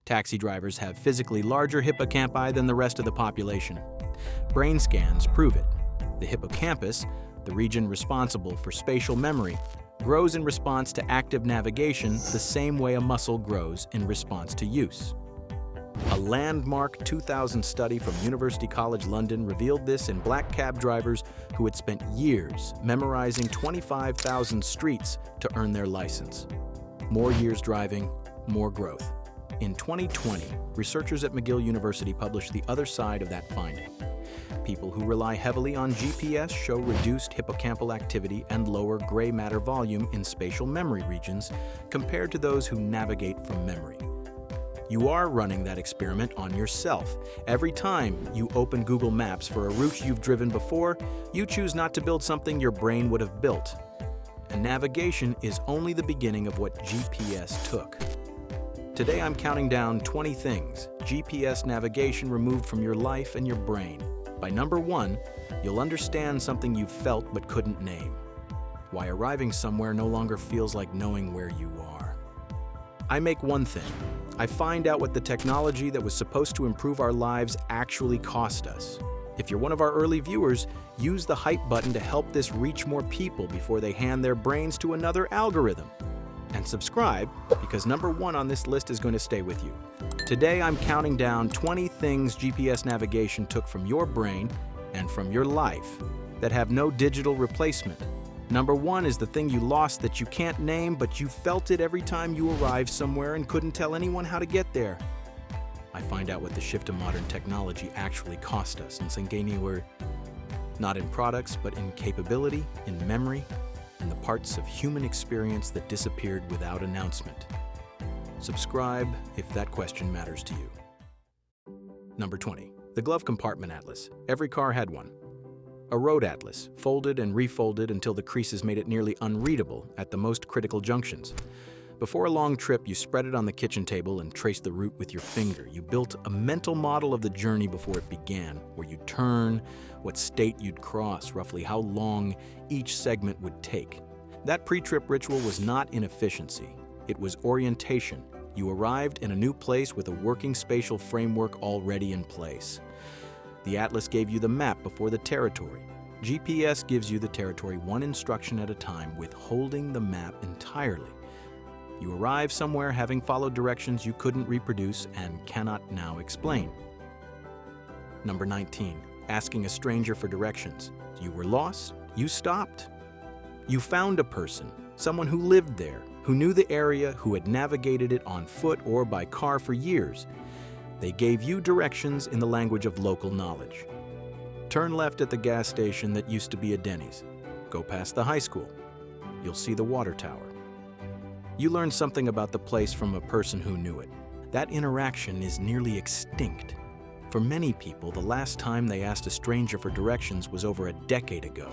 Taxi drivers have physically larger hippocampi than the rest of the population. Brain scans prove it. The hippocampus, the region responsible for spatial memory, grows in response to active navigation the same way a muscle grows in response to use. A landmark 2000 study from University College London revealed this in black cab drivers who had spent years memorizing 25,000 streets to earn their license. More years driving, more growth. In 2020, researchers at McGill University published the other side of that finding. People who rely heavily on GPS show reduced hippocampal activity and lower gray matter volume in spatial memory regions compared to those who navigate from memory. You are running that experiment on yourself. Every time you open Google Maps for a route you've driven before, you choose not to build something your brain would have built. And navigation is only the beginning of what GPS took. Today I'm counting down 20 things GPS navigation removed from your life and your brain. By number 1, you'll understand something you felt but couldn't name. Why arriving somewhere no longer feels like knowing where you are. I make one thing. I find out what the technology that was supposed to improve our lives actually cost us. If you're one of our early viewers, use the hype button to help this reach more people before they hand their brains to another algorithm. And subscribe, because number 1 on this list is going to stay with you. Today I'm counting down 20 things GPS navigation took from your brain and from your life that have no digital replacement. Number 1 is the thing you lost that you can't name, but you felt it every time you arrived somewhere and couldn't tell anyone how to get there. I find out what the shift to modern technology actually cost us in Sangeni, not in products, but in capability, in memory, and the parts of human experience that disappeared without announcement. Subscribe if that question matters to you. Number 20. The glove compartment atlas. Every car had one. A road atlas, folded and refolded until the creases made it nearly unreadable at the most critical junctions. Before a long trip, you spread it on the kitchen table and traced the route with your finger. You built a mental model of the journey before it began, where you'd turn, what state you'd cross, roughly how long each segment would take. That pre-trip ritual was not inefficiency. It was orientation. You arrived in a new place with a working spatial framework already in place. The atlas gave you the map before the territory. GPS gives you the territory one instruction at a time, withholding the map entirely. You arrive somewhere having followed directions you couldn't reproduce and cannot now explain. Number 19. Asking a stranger for directions. You were lost, you stopped. You found a person, someone who lived there, who knew the area, who had navigated it on foot or by car for years. They gave you directions in the language of local knowledge. Turn left at the gas station that used to be a Denny's. Go past the high school. You'll see the water tower. You learned something about the place from a person who knew it. That interaction is nearly extinct. For many people, the last time they asked a stranger for directions was over a decade ago.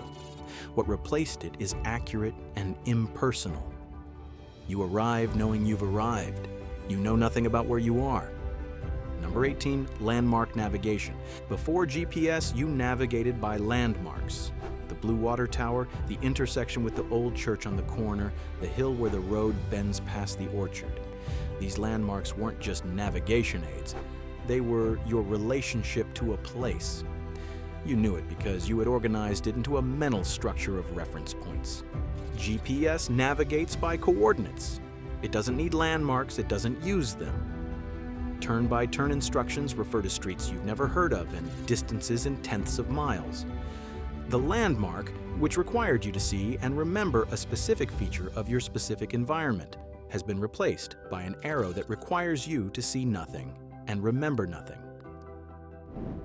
What replaced it is accurate and impersonal. You arrive knowing you've arrived. You know nothing about where you are. Number 18, landmark navigation. Before GPS, you navigated by landmarks. The blue water tower, the intersection with the old church on the corner, the hill where the road bends past the orchard. These landmarks weren't just navigation aids. They were your relationship to a place. You knew it because you had organized it into a mental structure of reference points. GPS navigates by coordinates. It doesn't need landmarks, it doesn't use them. Turn-by-turn instructions refer to streets you've never heard of and distances in tenths of miles. The landmark, which required you to see and remember a specific feature of your specific environment, has been replaced by an arrow that requires you to see nothing and remember nothing.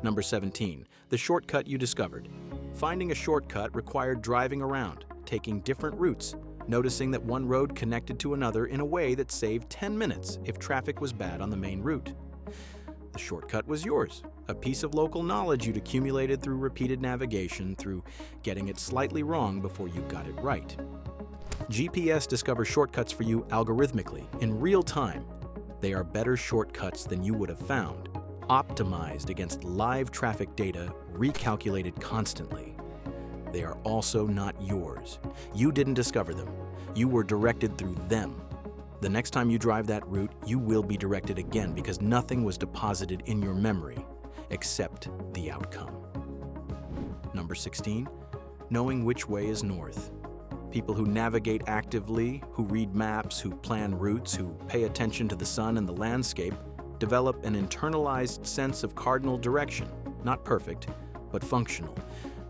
Number 17, the shortcut you discovered. Finding a shortcut required driving around, taking different routes, noticing that one road connected to another in a way that saved 10 minutes if traffic was bad on the main route. The shortcut was yours, a piece of local knowledge you'd accumulated through repeated navigation, through getting it slightly wrong before you got it right. GPS discovers shortcuts for you algorithmically, in real time. They are better shortcuts than you would have found, optimized against live traffic data, recalculated constantly. They are also not yours. You didn't discover them. You were directed through them. The next time you drive that route, you will be directed again because nothing was deposited in your memory except the outcome. Number 16, knowing which way is north. People who navigate actively, who read maps, who plan routes, who pay attention to the sun and the landscape, develop an internalized sense of cardinal direction. Not perfect, but functional.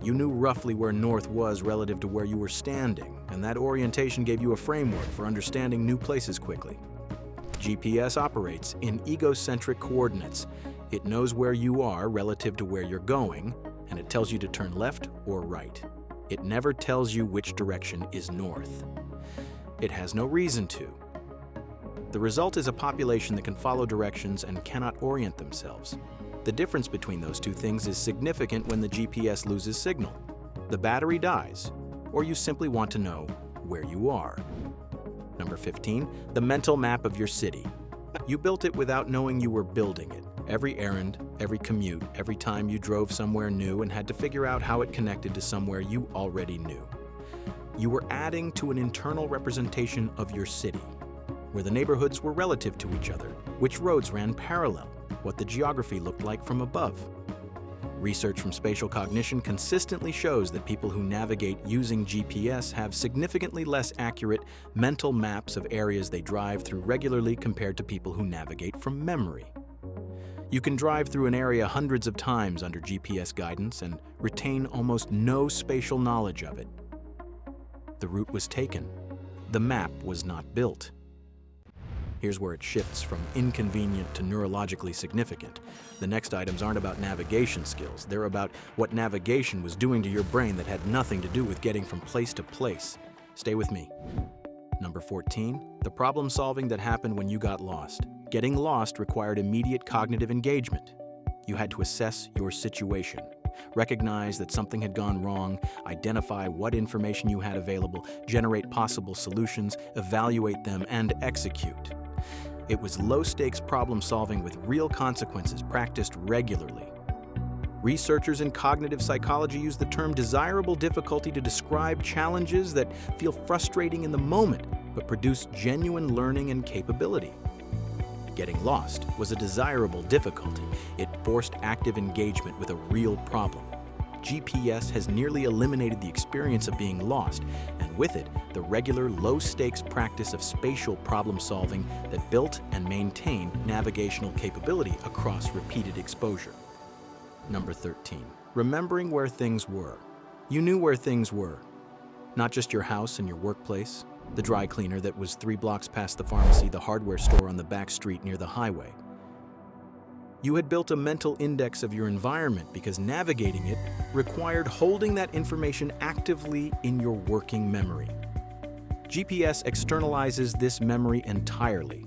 You knew roughly where north was relative to where you were standing, and that orientation gave you a framework for understanding new places quickly. GPS operates in egocentric coordinates. It knows where you are relative to where you're going, and it tells you to turn left or right. It never tells you which direction is north. It has no reason to. The result is a population that can follow directions and cannot orient themselves. The difference between those two things is significant when the GPS loses signal. The battery dies, or you simply want to know where you are. Number 15, the mental map of your city. You built it without knowing you were building it. Every errand, every commute, every time you drove somewhere new and had to figure out how it connected to somewhere you already knew. You were adding to an internal representation of your city, where the neighborhoods were relative to each other, which roads ran parallel, what the geography looked like from above. Research from spatial cognition consistently shows that people who navigate using GPS have significantly less accurate mental maps of areas they drive through regularly compared to people who navigate from memory. You can drive through an area hundreds of times under GPS guidance and retain almost no spatial knowledge of it. The route was taken. The map was not built. Here's where it shifts from inconvenient to neurologically significant. The next items aren't about navigation skills. They're about what navigation was doing to your brain that had nothing to do with getting from place to place. Stay with me. Number 14, the problem solving that happened when you got lost. Getting lost required immediate cognitive engagement. You had to assess your situation, recognize that something had gone wrong, identify what information you had available, generate possible solutions, evaluate them, and execute. It was low-stakes problem-solving with real consequences practiced regularly. Researchers in cognitive psychology use the term desirable difficulty to describe challenges that feel frustrating in the moment, but produce genuine learning and capability. Getting lost was a desirable difficulty. It forced active engagement with a real problem. GPS has nearly eliminated the experience of being lost, and with it, the regular low-stakes practice of spatial problem-solving that built and maintained navigational capability across repeated exposure. Number 13, remembering where things were. You knew where things were. Not just your house and your workplace, the dry cleaner that was 3 blocks past the pharmacy, the hardware store on the back street near the highway. You had built a mental index of your environment because navigating it required holding that information actively in your working memory. GPS externalizes this memory entirely.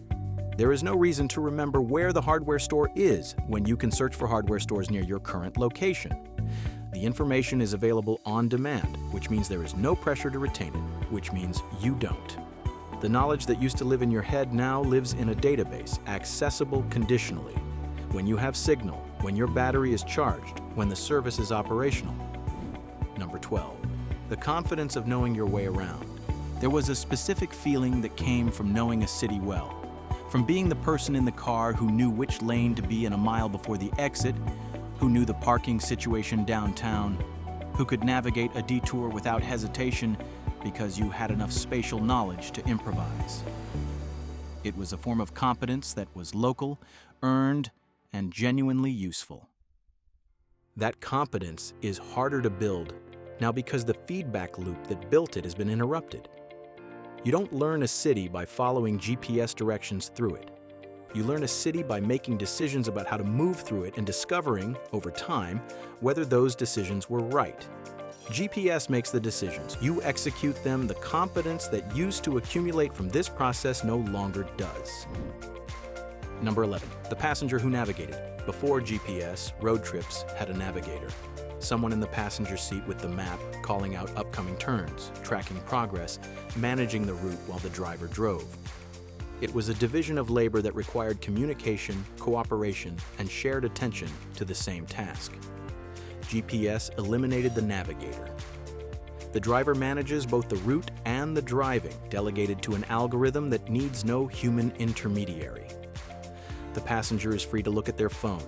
There is no reason to remember where the hardware store is when you can search for hardware stores near your current location. The information is available on demand, which means there is no pressure to retain it, which means you don't. The knowledge that used to live in your head now lives in a database, accessible conditionally. When you have signal, when your battery is charged, when the service is operational. Number 12, the confidence of knowing your way around. There was a specific feeling that came from knowing a city well. From being the person in the car who knew which lane to be in a mile before the exit, who knew the parking situation downtown, who could navigate a detour without hesitation because you had enough spatial knowledge to improvise. It was a form of competence that was local, earned, and genuinely useful. That competence is harder to build now because the feedback loop that built it has been interrupted. You don't learn a city by following GPS directions through it. You learn a city by making decisions about how to move through it and discovering, over time, whether those decisions were right. GPS makes the decisions. You execute them. The competence that used to accumulate from this process no longer does. Number 11, the passenger who navigated. Before GPS, road trips had a navigator. Someone in the passenger seat with the map, calling out upcoming turns, tracking progress, managing the route while the driver drove. It was a division of labor that required communication, cooperation, and shared attention to the same task. GPS eliminated the navigator. The driver manages both the route and the driving, delegated to an algorithm that needs no human intermediary. The passenger is free to look at their phone.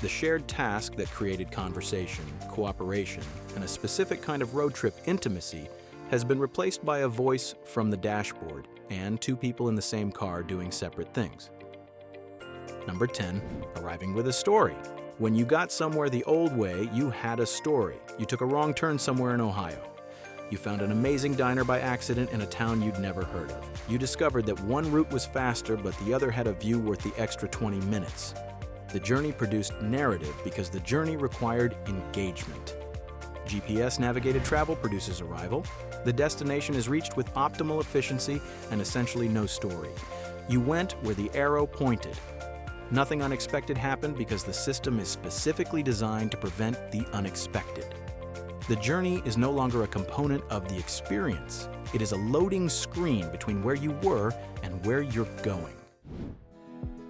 The shared task that created conversation, cooperation, and a specific kind of road trip intimacy has been replaced by a voice from the dashboard and two people in the same car doing separate things. Number 10, arriving with a story. When you got somewhere the old way, you had a story. You took a wrong turn somewhere in Ohio. You found an amazing diner by accident in a town you'd never heard of. You discovered that one route was faster, but the other had a view worth the extra 20 minutes. The journey produced narrative because the journey required engagement. GPS-navigated travel produces arrival. The destination is reached with optimal efficiency and essentially no story. You went where the arrow pointed. Nothing unexpected happened because the system is specifically designed to prevent the unexpected. The journey is no longer a component of the experience. It is a loading screen between where you were and where you're going.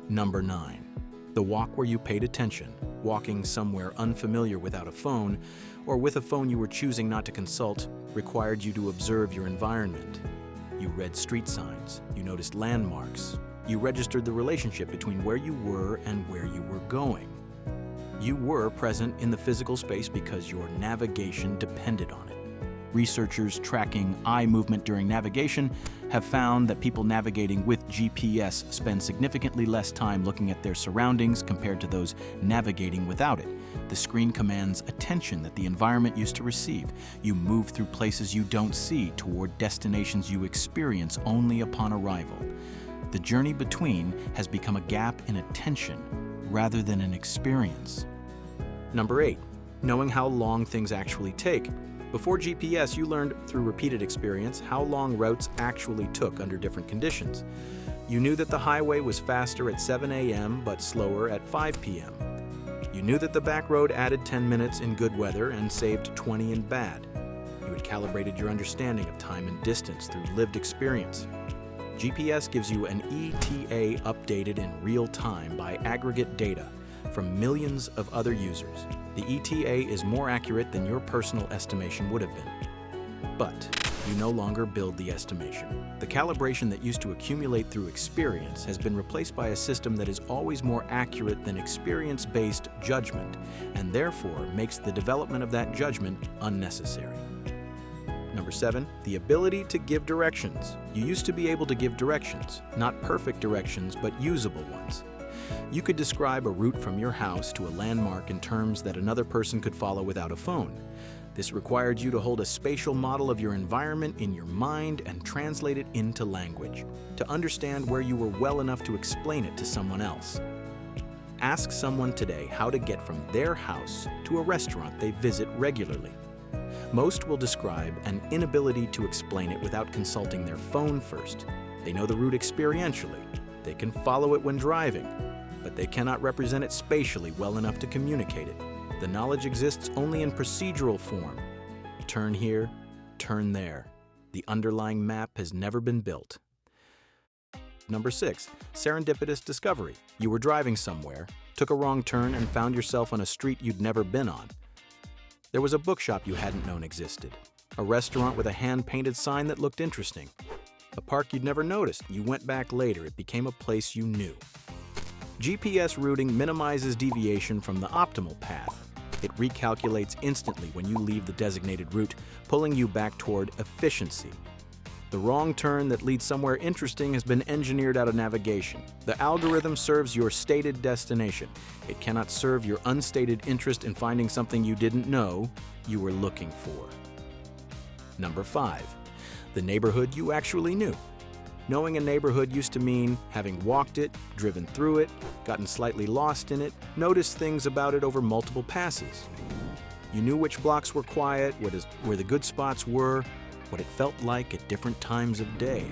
Number 9. The walk where you paid attention, walking somewhere unfamiliar without a phone, or with a phone you were choosing not to consult, required you to observe your environment. You read street signs, you noticed landmarks, you registered the relationship between where you were and where you were going. You were present in the physical space because your navigation depended on it. Researchers tracking eye movement during navigation have found that people navigating with GPS spend significantly less time looking at their surroundings compared to those navigating without it. The screen commands attention that the environment used to receive. You move through places you don't see toward destinations you experience only upon arrival. The journey between has become a gap in attention rather than an experience. Number 8, knowing how long things actually take. Before GPS, you learned through repeated experience how long routes actually took under different conditions. You knew that the highway was faster at 7 a.m. but slower at 5 p.m. You knew that the back road added 10 minutes in good weather and saved 20 in bad. You had calibrated your understanding of time and distance through lived experience. GPS gives you an ETA updated in real time by aggregate data from millions of other users. The ETA is more accurate than your personal estimation would have been. But you no longer build the estimation. The calibration that used to accumulate through experience has been replaced by a system that is always more accurate than experience-based judgment, and therefore makes the development of that judgment unnecessary. Number 7, the ability to give directions. You used to be able to give directions, not perfect directions, but usable ones. You could describe a route from your house to a landmark in terms that another person could follow without a phone. This required you to hold a spatial model of your environment in your mind and translate it into language, to understand where you were well enough to explain it to someone else. Ask someone today how to get from their house to a restaurant they visit regularly. Most will describe an inability to explain it without consulting their phone first. They know the route experientially. They can follow it when driving, but they cannot represent it spatially well enough to communicate it. The knowledge exists only in procedural form. Turn here, turn there. The underlying map has never been built. Number 6, serendipitous discovery. You were driving somewhere, took a wrong turn, and found yourself on a street you'd never been on. There was a bookshop you hadn't known existed, a restaurant with a hand-painted sign that looked interesting, a park you'd never noticed. You went back later. It became a place you knew. GPS routing minimizes deviation from the optimal path. It recalculates instantly when you leave the designated route, pulling you back toward efficiency. The wrong turn that leads somewhere interesting has been engineered out of navigation. The algorithm serves your stated destination. It cannot serve your unstated interest in finding something you didn't know you were looking for. Number 5, the neighborhood you actually knew. Knowing a neighborhood used to mean having walked it, driven through it, gotten slightly lost in it, noticed things about it over multiple passes. You knew which blocks were quiet, where the good spots were, what it felt like at different times of day.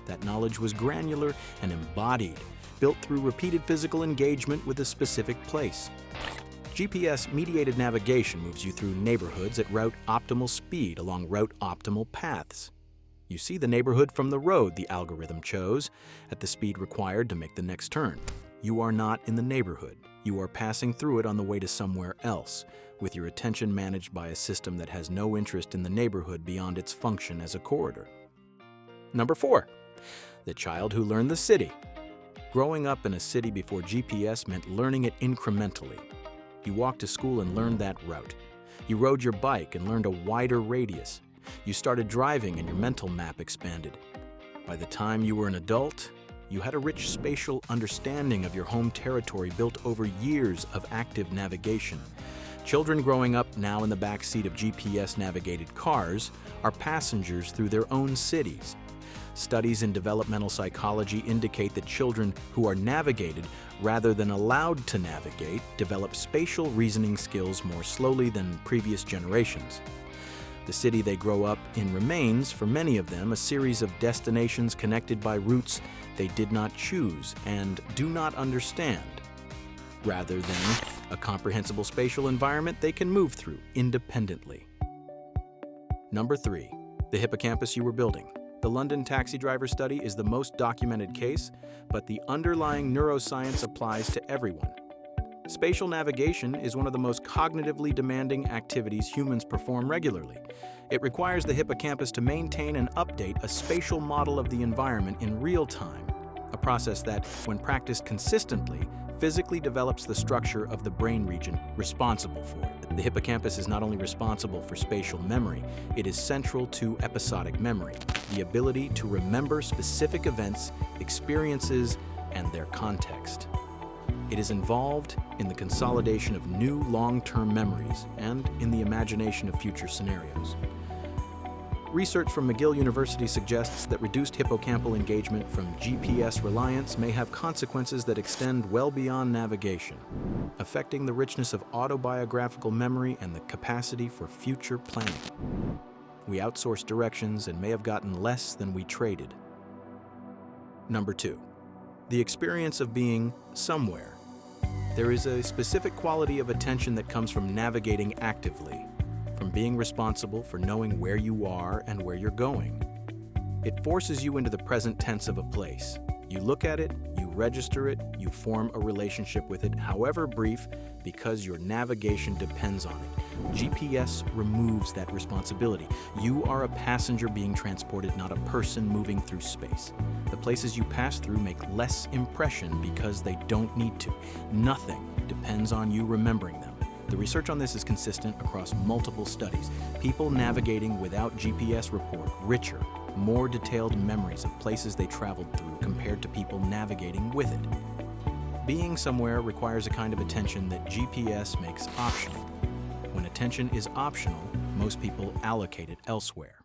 That knowledge was granular and embodied, built through repeated physical engagement with a specific place. GPS-mediated navigation moves you through neighborhoods at route optimal speed along route optimal paths. You see the neighborhood from the road the algorithm chose at the speed required to make the next turn. You are not in the neighborhood. You are passing through it on the way to somewhere else, with your attention managed by a system that has no interest in the neighborhood beyond its function as a corridor. Number 4, the child who learned the city. Growing up in a city before GPS meant learning it incrementally. You walked to school and learned that route. You rode your bike and learned a wider radius. You started driving and your mental map expanded. By the time you were an adult, you had a rich spatial understanding of your home territory built over years of active navigation. Children growing up now in the back seat of GPS-navigated cars are passengers through their own cities. Studies in developmental psychology indicate that children who are navigated rather than allowed to navigate develop spatial reasoning skills more slowly than previous generations. The city they grow up in remains, for many of them, a series of destinations connected by routes they did not choose and do not understand, rather than a comprehensible spatial environment they can move through independently. Number 3, the hippocampus you were building. The London taxi driver study is the most documented case, but the underlying neuroscience applies to everyone. Spatial navigation is one of the most cognitively demanding activities humans perform regularly. It requires the hippocampus to maintain and update a spatial model of the environment in real time, a process that, when practiced consistently, physically develops the structure of the brain region responsible for it. The hippocampus is not only responsible for spatial memory, it is central to episodic memory, the ability to remember specific events, experiences, and their context. It is involved in the consolidation of new long-term memories and in the imagination of future scenarios. Research from McGill University suggests that reduced hippocampal engagement from GPS reliance may have consequences that extend well beyond navigation, affecting the richness of autobiographical memory and the capacity for future planning. We outsourced directions and may have gotten less than we traded. Number 2, the experience of being somewhere. There is a specific quality of attention that comes from navigating actively, from being responsible for knowing where you are and where you're going. It forces you into the present tense of a place. You look at it, you register it, you form a relationship with it, however brief, because your navigation depends on it. GPS removes that responsibility. You are a passenger being transported, not a person moving through space. The places you pass through make less impression because they don't need to. Nothing depends on you remembering them. The research on this is consistent across multiple studies. People navigating without GPS report richer, more detailed memories of places they traveled through compared to people navigating with it. Being somewhere requires a kind of attention that GPS makes optional. When attention is optional, most people allocate it elsewhere.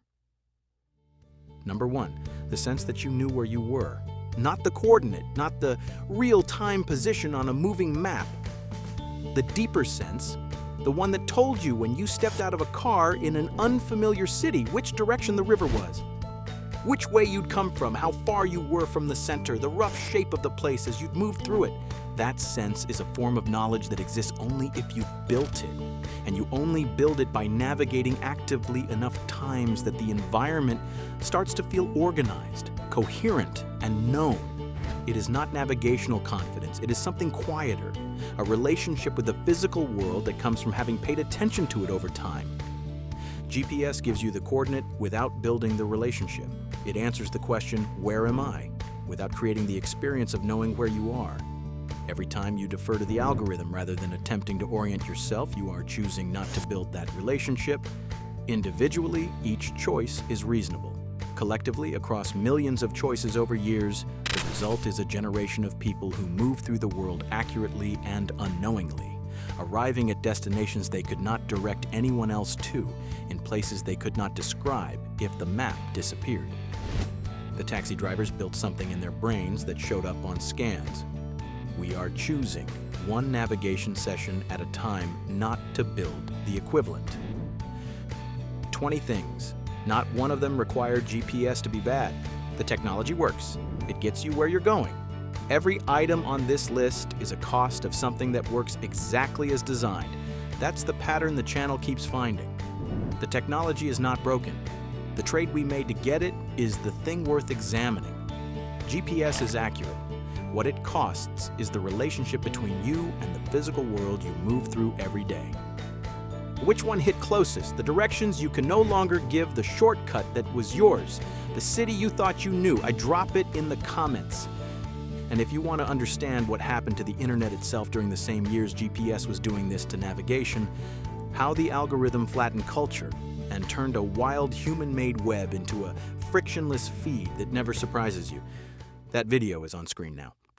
Number 1, the sense that you knew where you were. Not the coordinate, not the real-time position on a moving map. The deeper sense, the one that told you when you stepped out of a car in an unfamiliar city which direction the river was, which way you'd come from, how far you were from the center, the rough shape of the place as you'd moved through it. That sense is a form of knowledge that exists only if you've built it, and you only build it by navigating actively enough times that the environment starts to feel organized, coherent, and known. It is not navigational confidence, it is something quieter, a relationship with the physical world that comes from having paid attention to it over time. GPS gives you the coordinate without building the relationship. It answers the question, where am I? Without creating the experience of knowing where you are. Every time you defer to the algorithm rather than attempting to orient yourself, you are choosing not to build that relationship. Individually, each choice is reasonable. Collectively, across millions of choices over years, the result is a generation of people who move through the world accurately and unknowingly, arriving at destinations they could not direct anyone else to, in places they could not describe if the map disappeared. The taxi drivers built something in their brains that showed up on scans. We are choosing one navigation session at a time not to build the equivalent. 20 things. Not one of them required GPS to be bad. The technology works. It gets you where you're going. Every item on this list is a cost of something that works exactly as designed. That's the pattern the channel keeps finding. The technology is not broken. The trade we made to get it is the thing worth examining. GPS is accurate. What it costs is the relationship between you and the physical world you move through every day. Which one hit closest? The directions you can no longer give, the shortcut that was yours, the city you thought you knew? I drop it in the comments. And if you want to understand what happened to the internet itself during the same years GPS was doing this to navigation, how the algorithm flattened culture and turned a wild human-made web into a frictionless feed that never surprises you, that video is on screen now.